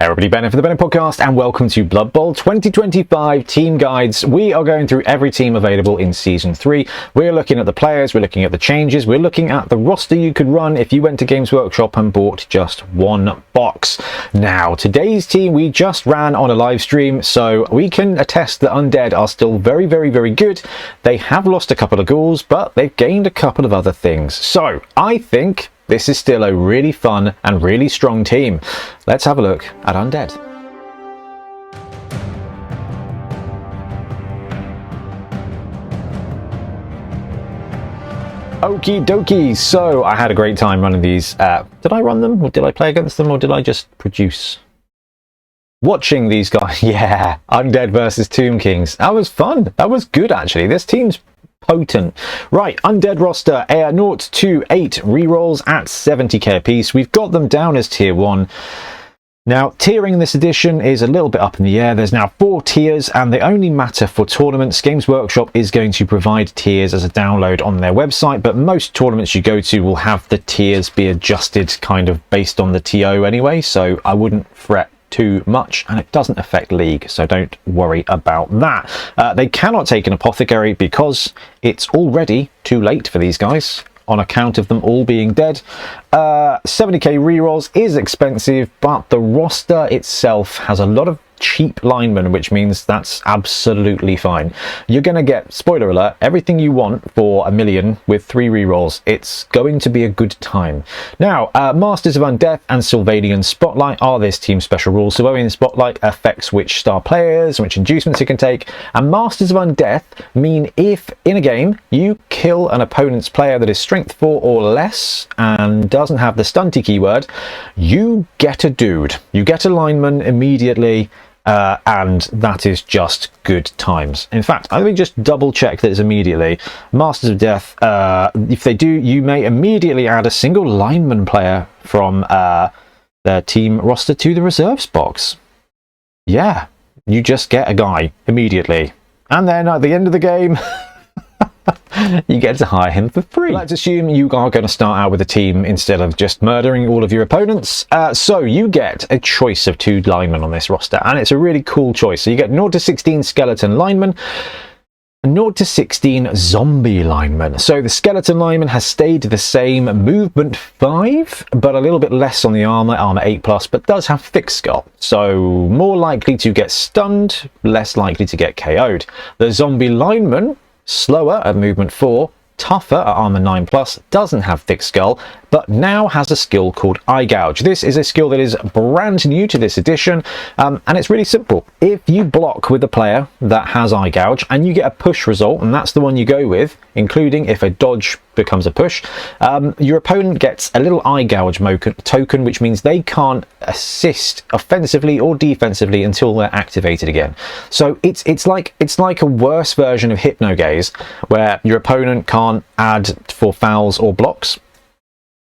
Everybody, Ben for the Ben Podcast, and welcome to Blood Bowl 2025 Team Guides. We are going through every team available in Season 3. We're looking at the players, we're looking at the changes, we're looking at the roster you could run if you went to Games Workshop and bought just one box. Now, today's team we just ran on a live stream, so we can attest that Undead are still very, very good. They have lost a couple of ghouls, but they've gained a couple of other things. So, I think this is still a really fun and really strong team. Let's have a look at Undead. Okie dokie, so I had a great time running these. Did I run them, or did I play against them, or did I just produce? Watching these guys, yeah, Undead versus Tomb Kings. That was fun. That was good, actually. This team's potent. Right, Undead roster, 0 to 8 rerolls at 70k a piece. We've got them down as tier 1. Now, tiering in this edition is a little bit up in the air. There's now 4 tiers, and they only matter for tournaments. Games Workshop is going to provide tiers as a download on their website, but most tournaments you go to will have the tiers be adjusted kind of based on the TO anyway, so I wouldn't fret too much, and it doesn't affect League, so don't worry about that. They cannot take an apothecary because it's already too late for these guys on account of them all being dead. 70k rerolls is expensive, but the roster itself has a lot of cheap linemen, which means that's absolutely fine. You're going to get, spoiler alert, everything you want for $1 million with 3 rerolls. It's going to be a good time. Now, Masters of Undeath and Sylvanian Spotlight are this team's special rules. Sylvanian Spotlight affects which star players, which inducements you can take, and Masters of Undeath mean if in a game you kill an opponent's player that is strength 4 or less and doesn't have the stunty keyword, you get a dude. You get a lineman immediately. And that is just good times. In fact, I think just double check that it's immediately. Masters of Death, if they do, you may immediately add a single lineman player from their team roster to the reserves box. Yeah, you just get a guy immediately. And then at the end of the game, you get to hire him for free. Let's assume you are going to start out with a team instead of just murdering all of your opponents. So you get a choice of 2 linemen on this roster, and it's a really cool choice. So you get 0 to 16 skeleton linemen, 0 to 16 zombie linemen. So the skeleton lineman has stayed the same, movement 5, but a little bit less on the armor 8+, but does have thick skull. So more likely to get stunned, less likely to get KO'd. The zombie lineman, slower at movement 4, tougher at armor 9+, doesn't have thick skull, but now has a skill called Eye Gouge. This is a skill that is brand new to this edition, and it's really simple. If you block with a player that has Eye Gouge and you get a push result, and that's the one you go with, including if a dodge becomes a push, your opponent gets a little Eye Gouge token, which means they can't assist offensively or defensively until they're activated again. So it's like a worse version of Hypno Gaze, where your opponent can't add for fouls or blocks.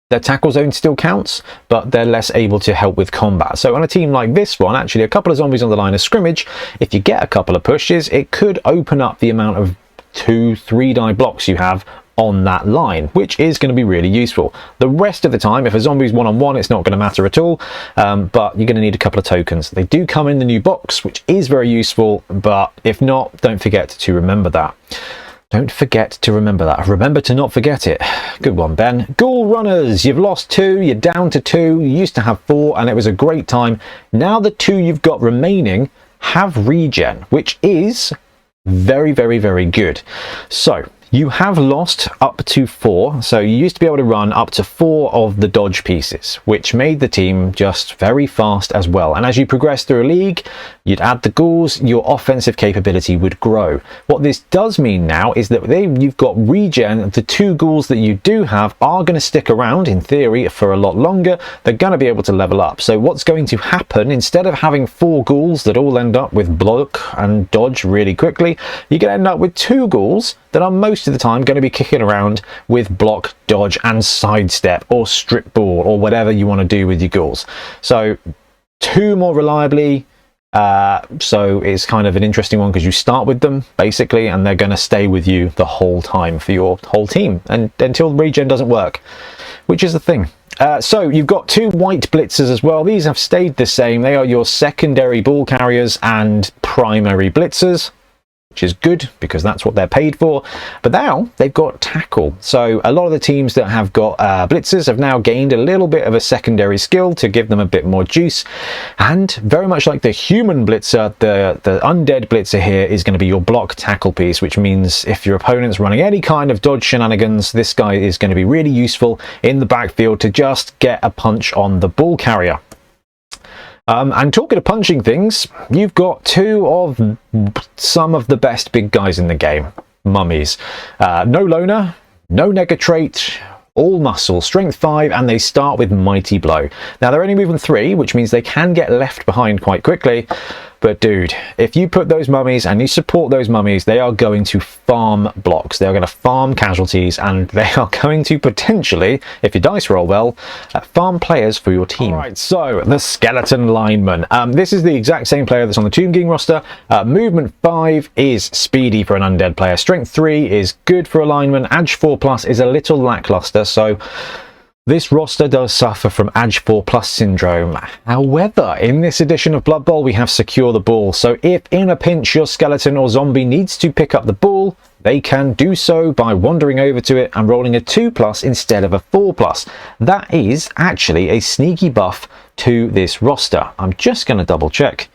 Their tackle zone still counts, but they're less able to help with combat. So on a team like this one, actually a couple of zombies on the line of scrimmage, if you get a couple of pushes, it could open up the amount of 2-3 die blocks you have on that line, which is going to be really useful. The rest of the time, if a zombie's one-on-one, it's not going to matter at all, but you're going to need a couple of tokens. They do come in the new box, which is very useful, but if not, don't forget to remember that. Don't forget to remember that. Remember to not forget it. Good one, Ben. Ghoul runners. You've lost 2. You're down to 2. You used to have 4, and it was a great time. Now the 2 you've got remaining have regen, which is very good. So you have lost up to 4, so you used to be able to run up to 4 of the dodge pieces, which made the team just very fast as well. And as you progress through a league, you'd add the ghouls, your offensive capability would grow. What this does mean now is that you've got regen. The 2 ghouls that you do have are going to stick around, in theory, for a lot longer. They're going to be able to level up. So what's going to happen, instead of having 4 ghouls that all end up with block and dodge really quickly, you're going to end up with 2 ghouls that are most of the time going to be kicking around with block, dodge and sidestep or strip ball or whatever you want to do with your ghouls. So 2 more reliably, so it's kind of an interesting one because you start with them basically and they're going to stay with you the whole time for your whole team and until regen doesn't work. which is the thing. So you've got 2 Wight blitzers as well. These have stayed the same. They are your secondary ball carriers and primary blitzers, which is good because that's what they're paid for. But now they've got tackle. So a lot of the teams that have got blitzers have now gained a little bit of a secondary skill to give them a bit more juice. And very much like the human blitzer, the undead blitzer here is going to be your block tackle piece, which means if your opponent's running any kind of dodge shenanigans, this guy is going to be really useful in the backfield to just get a punch on the ball carrier. And talking of punching things, you've got 2 of some of the best big guys in the game. Mummies. No loner, no nega trait, all muscle, strength 5, and they start with mighty blow. Now they're only moving 3, which means they can get left behind quite quickly. But dude, if you put those mummies and you support those mummies, they are going to farm blocks. They are going to farm casualties, and they are going to potentially, if your dice roll well, farm players for your team. All right, so the skeleton lineman. This is the exact same player that's on the Tomb King roster. Movement 5 is speedy for an undead player. Strength 3 is good for a lineman. Edge 4+ is a little lackluster, so this roster does suffer from Edge 4+ syndrome. However, in this edition of Blood Bowl, we have Secure the Ball. So if in a pinch your skeleton or zombie needs to pick up the ball, they can do so by wandering over to it and rolling a 2+ instead of a 4+. That is actually a sneaky buff to this roster. I'm just going to double check.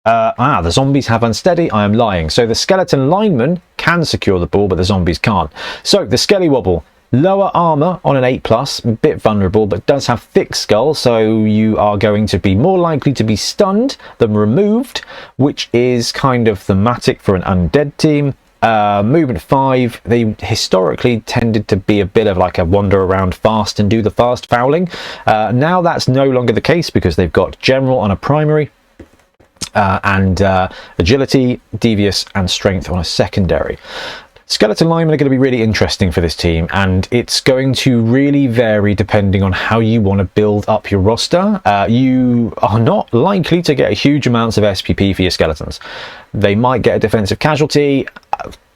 The zombies have unsteady. I am lying. So the skeleton lineman can secure the ball, but the zombies can't. So the skelly wobble. Lower armor on an 8+, a bit vulnerable, but does have thick skull, so you are going to be more likely to be stunned than removed, which is kind of thematic for an undead team. Movement 5, they historically tended to be a bit of like a wander around fast and do the fast fouling. Now that's no longer the case because they've got general on a primary, and agility, devious, and strength on a secondary. Skeleton linemen are going to be really interesting for this team, and it's going to really vary depending on how you want to build up your roster. You are not likely to get huge amounts of SPP for your skeletons. They might get a defensive casualty.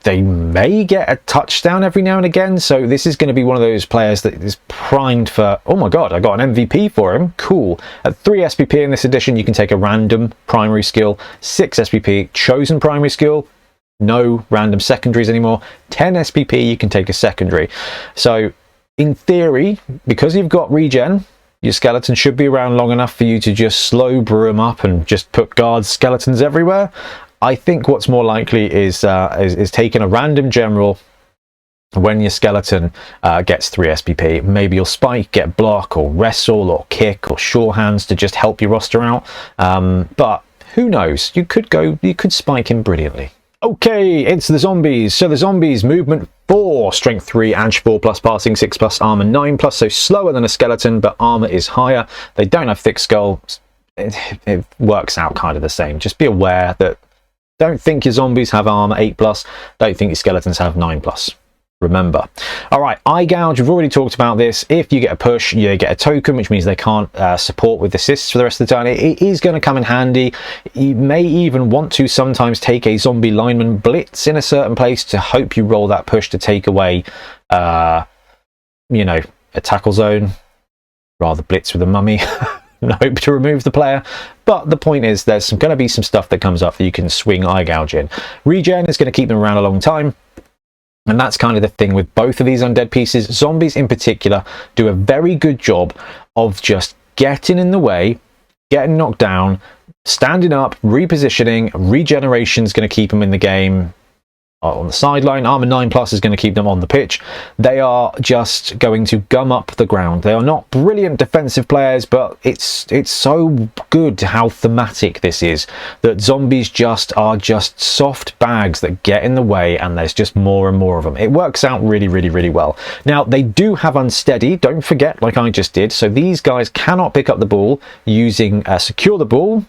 They may get a touchdown every now and again, so this is going to be one of those players that is primed for, oh my god, I got an MVP for him, cool. At 3 SPP in this edition, you can take a random primary skill, 6 SPP, chosen primary skill, no random secondaries anymore. 10 SPP, you can take a secondary. So in theory, because you've got regen, your skeleton should be around long enough for you to just slow brew them up and just put guards skeletons everywhere. I think what's more likely is taking a random general when your skeleton gets 3 SPP. Maybe you'll spike, get block, or wrestle, or kick, or sure hands to just help your roster out. But who knows? You could spike him brilliantly. Okay, it's the zombies. So the zombies, movement 4, strength 3, edge 4+, passing 6+, armor 9+, so slower than a skeleton, but armor is higher. They don't have thick skull. It works out kind of the same. Just be aware that don't think your zombies have armor 8+, don't think your skeletons have 9+. Remember. All right, eye gouge, we've already talked about this. If you get a push, you get a token, which means they can't support with assists for the rest of the turn. It is going to come in handy. You may even want to sometimes take a zombie lineman blitz in a certain place to hope you roll that push to take away, a tackle zone. Rather blitz with a mummy. And hope to remove the player. But the point is, there's going to be some stuff that comes up that you can swing eye gouge in. Regen is going to keep them around a long time. And that's kind of the thing with both of these undead pieces. Zombies in particular do a very good job of just getting in the way, getting knocked down, standing up, repositioning. Regeneration is going to keep them in the game on the sideline. Armor 9+ is going to keep them on the pitch. They are just going to gum up the ground. They are not brilliant defensive players, but it's so good how thematic this is, that zombies are just soft bags that get in the way, and there's just more and more of them. It works out really, really, really well. Now, they do have unsteady, don't forget, like I just did. So these guys cannot pick up the ball using secure the ball.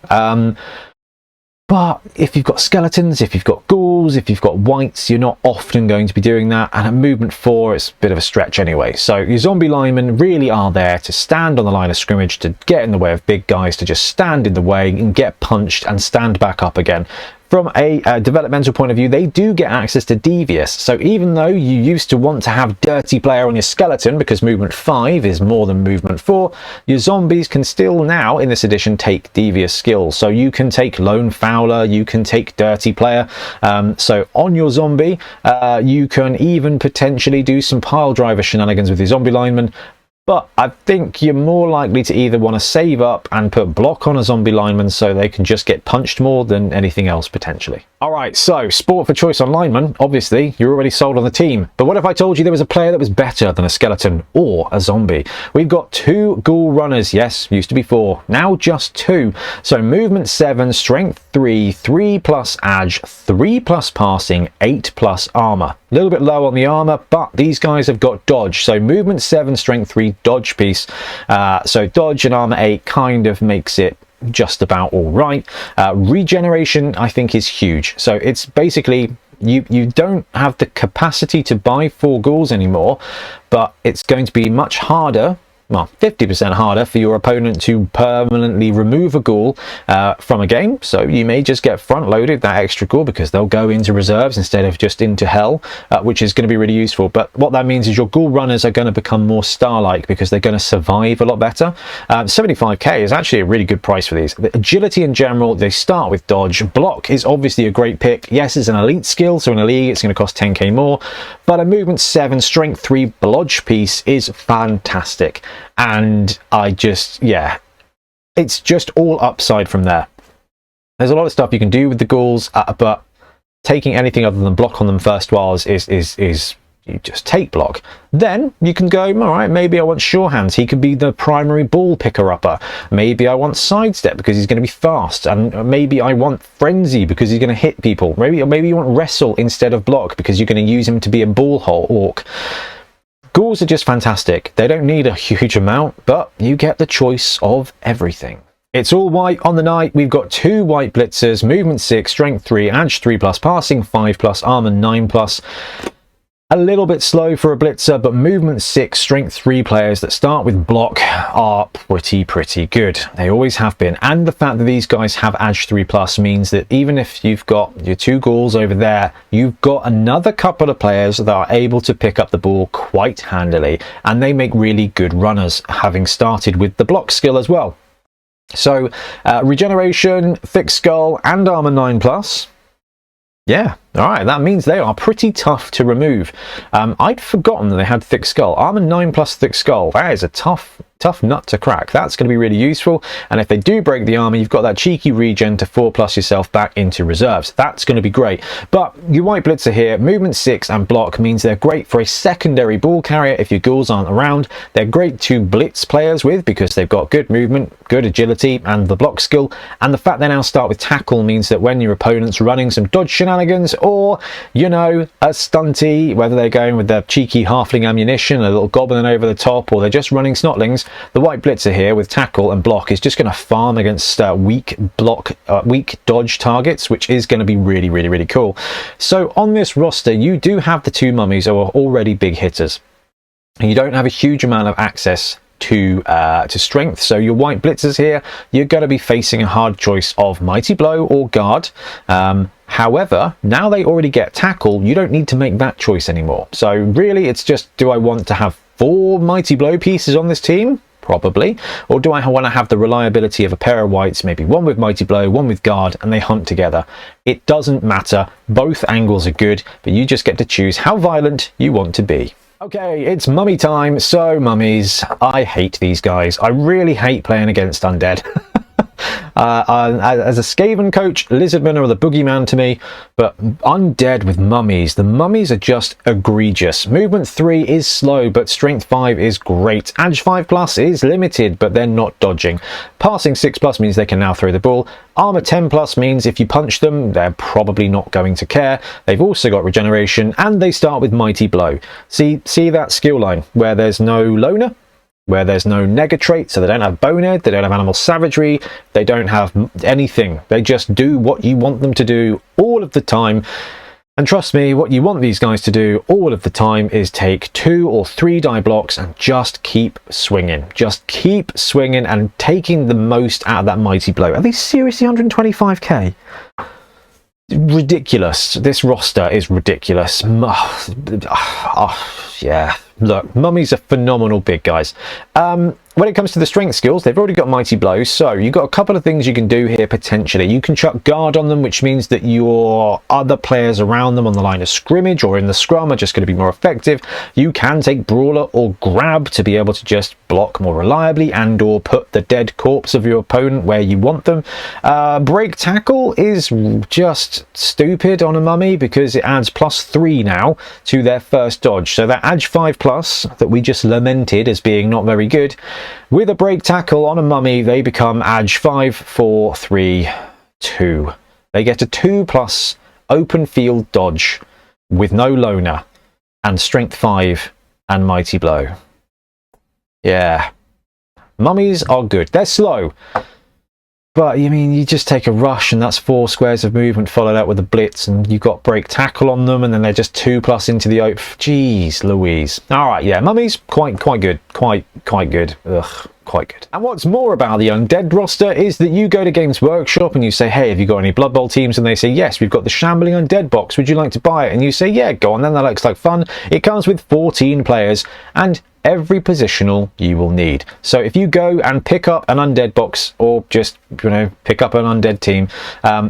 But if you've got skeletons, if you've got ghouls, if you've got wights, you're not often going to be doing that. And at movement 4, it's a bit of a stretch anyway. So your zombie linemen really are there to stand on the line of scrimmage, to get in the way of big guys, to just stand in the way and get punched and stand back up again. from a developmental point of view, they do get access to Devious. So even though you used to want to have Dirty Player on your skeleton because movement 5 is more than movement 4, your zombies can still now, in this edition, take Devious skills. So you can take Lone Fowler, you can take Dirty Player. So on your zombie, you can even potentially do some pile driver shenanigans with your zombie lineman. But I think you're more likely to either want to save up and put block on a zombie lineman so they can just get punched more than anything else potentially. Alright, so sport for choice on lineman. Obviously, you're already sold on the team. But what if I told you there was a player that was better than a skeleton or a zombie? We've got 2 ghoul runners. Yes, used to be 4. Now just 2. So movement 7, strength 3, 3 plus edge, 3 plus passing, 8 plus armor. A little bit low on the armor, but these guys have got dodge. So movement 7, strength 3, dodge piece. So dodge and armor 8 kind of makes it just about all right. Regeneration I think is huge. So it's basically you don't have the capacity to buy 4 ghouls anymore, but it's going to be much harder, well, 50% harder for your opponent to permanently remove a ghoul from a game. So you may just get front loaded that extra ghoul because they'll go into reserves instead of just into hell, which is going to be really useful. But what that means is your ghoul runners are going to become more star-like because they're going to survive a lot better. 75k is actually a really good price for these. The agility in general, they start with dodge. Block is obviously a great pick. Yes, it's an elite skill, so in a league it's going to cost 10k more, but a movement 7, strength 3 blodge piece is fantastic. And I just, yeah, it's just all upside from there. There's a lot of stuff you can do with the ghouls, but taking anything other than block on them first whiles is you just take block. Then you can go, all right, maybe I want sure hands. He could be the primary ball picker-upper. Maybe I want sidestep because he's going to be fast. And maybe I want frenzy because he's going to hit people. Maybe you want wrestle instead of block because you're going to use him to be a ball hole orc. Ghouls are just fantastic. They don't need a huge amount, but you get the choice of everything. It's all white on the night. We've got 2 white blitzers, movement 6, strength 3, edge 3 plus, passing 5 plus, armor 9 plus. A little bit slow for a blitzer, but movement 6, strength 3 players that start with block are pretty good. They always have been. And the fact that these guys have edge 3 plus means that even if you've got your 2 ghouls over there, you've got another couple of players that are able to pick up the ball quite handily. And they make really good runners, having started with the block skill as well. So regeneration, thick skull, and armor 9 plus. Yeah, all right, that means they are pretty tough to remove. I'd forgotten that they had thick skull. Armor 9 plus thick skull. That is a tough nut to crack. That's going to be really useful. And if they do break the armor, you've got that cheeky regen to 4 plus yourself back into reserves. That's going to be great. But your white blitzer here, movement 6 and block means they're great for a secondary ball carrier if your ghouls aren't around. They're great to blitz players with because they've got good movement, good agility, and the block skill. And the fact they now start with tackle means that when your opponent's running some dodge shenanigans or, you know, a stunty, whether they're going with their cheeky halfling ammunition, a little goblin over the top, or they're just running snotlings, the white blitzer here with tackle and block is just going to farm against weak dodge targets, which is going to be really cool. So on this roster, you do have the 2 mummies who are already big hitters. And you don't have a huge amount of access to strength. So your white blitzers here, you're going to be facing a hard choice of mighty blow or guard. However, now they already get tackle, you don't need to make that choice anymore. So really it's just, do I want to have 4 mighty blow pieces on this team? Probably. Or do I want to have the reliability of a pair of whites, maybe one with mighty blow, one with guard, and they hunt together? It doesn't matter. Both angles are good, but you just get to choose how violent you want to be. Okay, it's mummy time. So mummies, I hate these guys. I really hate playing against undead. As a Skaven coach, lizardmen are the boogeyman to me, but undead with mummies. The mummies are just egregious. Movement 3 is slow, but strength 5 is great. Edge 5 plus is limited, but they're not dodging. Passing 6 plus means they can now throw the ball. Armor 10 plus means if you punch them, they're probably not going to care. They've also got regeneration, and they start with mighty blow. See that skill line where there's no loner? Where there's no nega trait, so they don't have bonehead, they don't have animal savagery, they don't have anything. They just do what you want them to do all of the time. And trust me, what you want these guys to do all of the time is take 2 or 3 die blocks and just keep swinging. Just keep swinging and taking the most out of that mighty blow. Are they seriously 125k? ridiculous. This roster is ridiculous. Yeah, look, mummies are phenomenal big guys. When it comes to the strength skills, they've already got mighty blows, so you've got a couple of things you can do here potentially. You can chuck guard on them, which means that your other players around them on the line of scrimmage or in the scrum are just going to be more effective. You can take brawler or grab to be able to just block more reliably and or put the dead corpse of your opponent where you want them. Break tackle is just stupid on a mummy because it adds +3 now to their first dodge. So that edge 5+ that we just lamented as being not very good, with a break tackle on a mummy, they become edge 5, 4, 3, 2. They get a 2+ open field dodge with no loner and strength 5 and mighty blow. Yeah, mummies are good. They're slow, but you mean you just take a rush and that's 4 squares of movement followed out with a blitz, and you've got break tackle on them, and then they're just 2+ into the open. Jeez Louise. All right, yeah, mummies quite good, quite good. Ugh, quite good. And what's more about the Undead roster is that you go to Games Workshop and you say, hey, have you got any Blood Bowl teams? And they say, yes, we've got the Shambling Undead box. Would you like to buy it? And you say, yeah, go on then. That looks like fun. It comes with 14 players and every positional you will need. So if you go and pick up an Undead box, or just, you know, pick up an Undead team,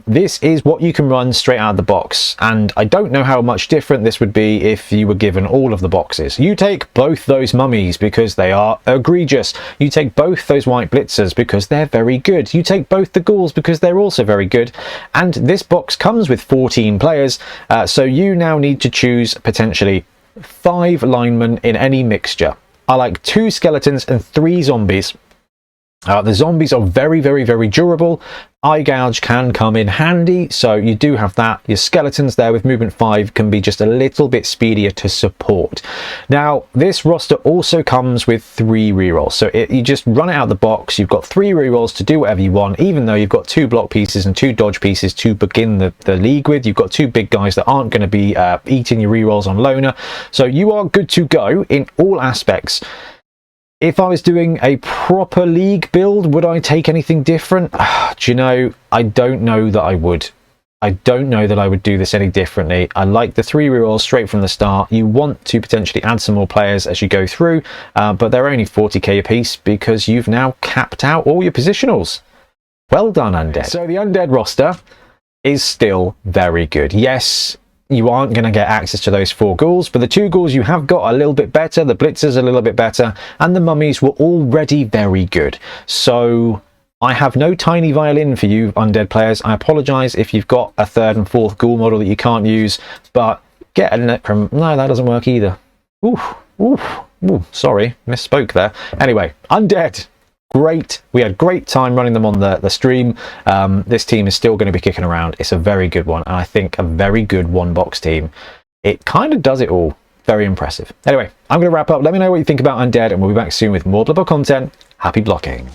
this is what you can run straight out of the box. And I don't know how much different this would be if you were given all of the boxes. You take both those mummies because they are egregious. You take both those white blitzers because they're very good. You take both the ghouls because they're also very good. And this box comes with 14 players, so you now need to choose potentially 5 linemen in any mixture. I like 2 skeletons and 3 zombies. The zombies are very durable. Eye gouge can come in handy, so you do have that. Your skeletons there with movement 5 can be just a little bit speedier to support. Now, this roster also comes with 3 rerolls, so you just run it out of the box. You've got 3 rerolls to do whatever you want, even though you've got 2 block pieces and 2 dodge pieces to begin the league with. You've got 2 big guys that aren't going to be eating your rerolls on loner, so you are good to go in all aspects. If I was doing a proper league build, would I take anything different? Do you know, I don't know that I would. I don't know that I would do this any differently. I like the 3 rerolls straight from the start. You want to potentially add some more players as you go through, but they're only 40k a piece because you've now capped out all your positionals. Well done, Undead. So the Undead roster is still very good. Yes, you aren't going to get access to those 4 ghouls, but the 2 ghouls you have got a little bit better, the blitzers a little bit better, and the mummies were already very good. So I have no tiny violin for you Undead players. I apologise if you've got a 3rd and 4th ghoul model that you can't use, but get a necrom. No, that doesn't work either. Ooh, sorry, misspoke there. Anyway, Undead. Great. We had great time running them on the stream. This team is still going to be kicking around. It's a very good one, and I think a very good 1-box team. It kind of does it all. Very impressive. Anyway, I'm going to wrap up. Let me know what you think about Undead, and we'll be back soon with more Blood Bowl content. Happy blocking.